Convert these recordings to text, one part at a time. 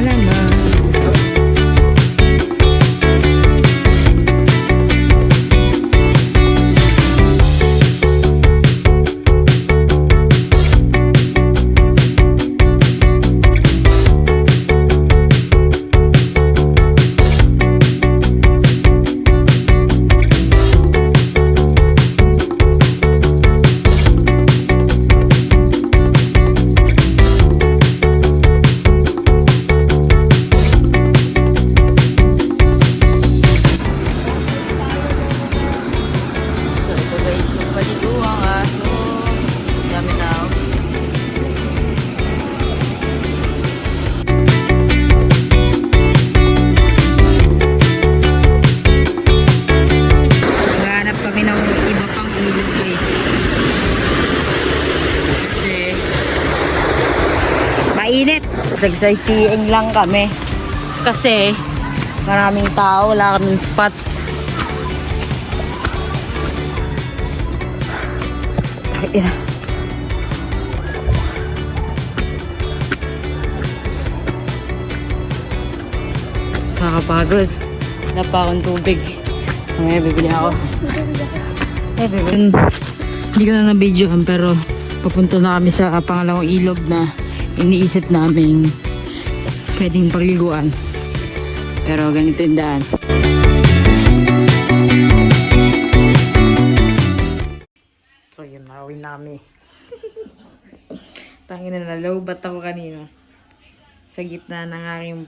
na naman. Mainit. Nagsightseeing lang kami. Kasi maraming tao, wala kaming spot. Ayan. Kakapagod. Wala pa akong tubig. Mamaya bibili ako. Hindi ko na na-videohan pero papunta na kami sa pangalawang ilog na iniisip namin pwedeng pagliguan. Pero ganito yung daan. So yun, nakawin na kami. Tangina na, low bat ako kanina. Sa gitna ng aking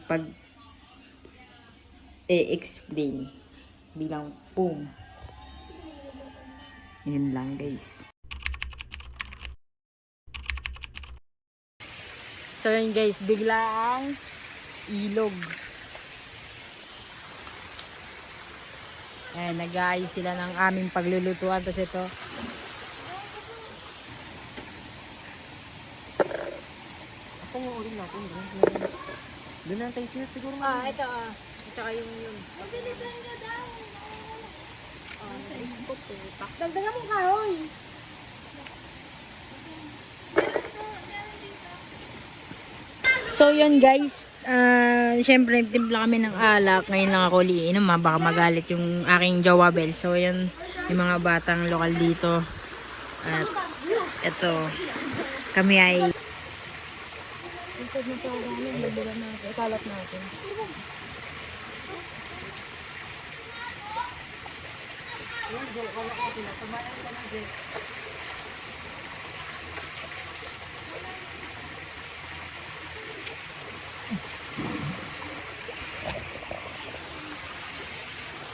pag-e-explain. Bilang boom. Yun lang guys. So yun guys, biglaang ilog. Ayan, nag-aayos sila ng aming paglulutuan. Tapos ito, asan yung uling natin? Doon na tayo siguro. Ito ito kayong yun. Pabilisan ka daw. Dagdagan mo kahoy. So yun guys, syempre timpla kami ng alak. Ngayon lang ako liinom, baka magalit yung aking jawabel. So yun, yung mga batang lokal dito. At eto, kami ay ikalat natin.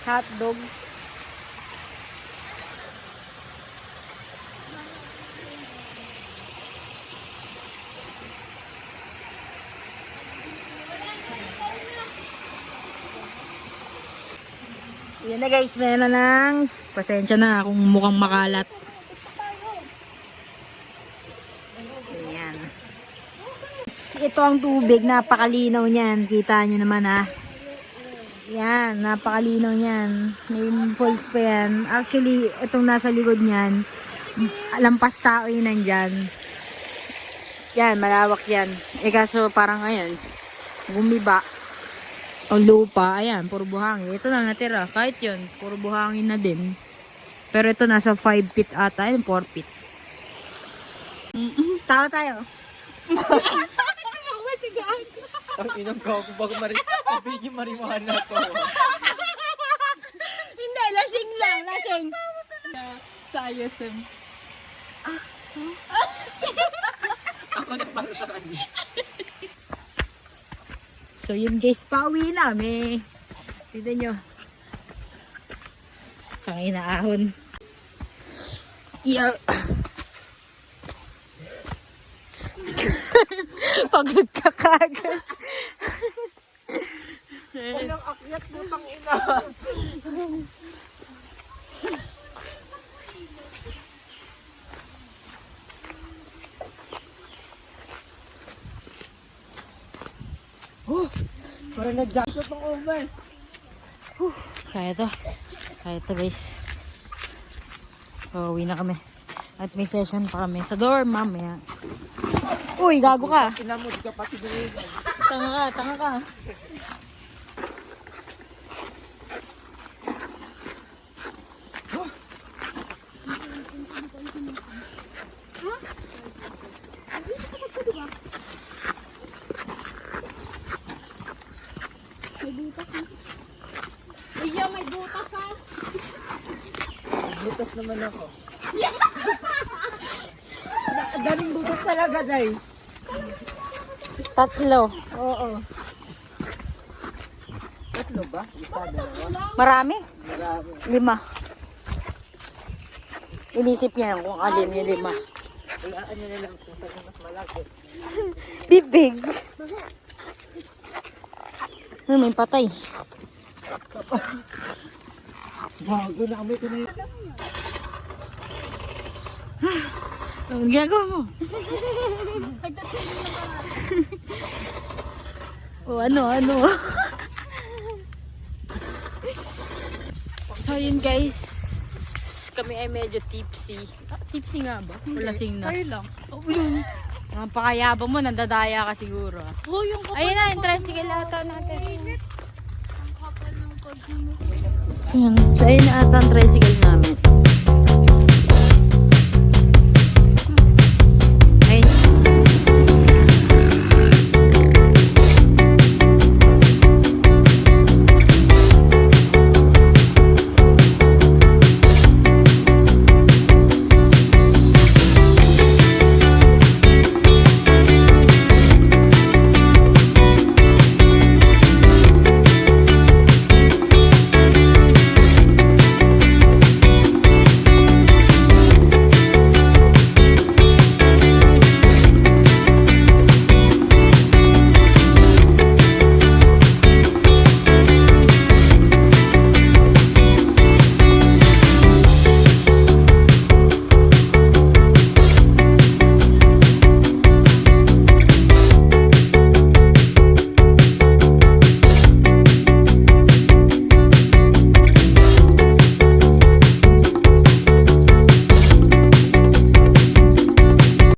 Hotdog. Yan na guys, meron na ng pasensya na kung mukhang makalat. Ayan. Ito ang tubig, napakalinaw niyan. Kita nyo naman ha. Yan, napakalinaw niyan. May falls pa yan. Actually, itong nasa likod niyan, lampas tao yun nandyan. Yan, malawak yan. Kaso parang ayan, gumiba. Ang lupa, ayan, puro buhangin. Ito na natira, kahit yun, puro buhangin na din. Pero ito nasa 5 feet ata, ayun, 4 feet. Tao tayo. Ang inang ko bago mabigyan marimahan na to. Hindi, lasing lang, lasing. Sa ISM. Ako na para sa kanya. So yun guys, pauwi namin. Tignan nyo. Ang inaahon. Yeah. Pagod ka kagad. Walang akyat mo tang ina. Parang nag-jacket ng oven. Kaya to. Kaya to guys. Pauwi na kami. At may session pa kami sa dorm mamaya. Uy, gago ka. Ina mo, di ka pati dinigay. Tanga ka. Iya, may butas ha. Butas naman ako. Daming butas talaga, Day. 3. Oo. Tatlo ba? Isa, dalawa. Marami? Marami. 5. Inisip niya kung alin yung 5. Walaan nyo na lang kung saan yung mas malaki. Bibig. May patay. Bago na kami ito na yun. Anong ginagawa mo? Ano? So yun guys, kami ay medyo tipsy. Tipsy nga ba? Wala lasing na. Kayo lang. Ang pakayabang mo, nandadaya ka siguro. Oh, yung kapal. Ayun na, yung tricycle ata natin. Ang kapal ng pag-hinok. Ayan, so ayun na ata ang tricycle namin.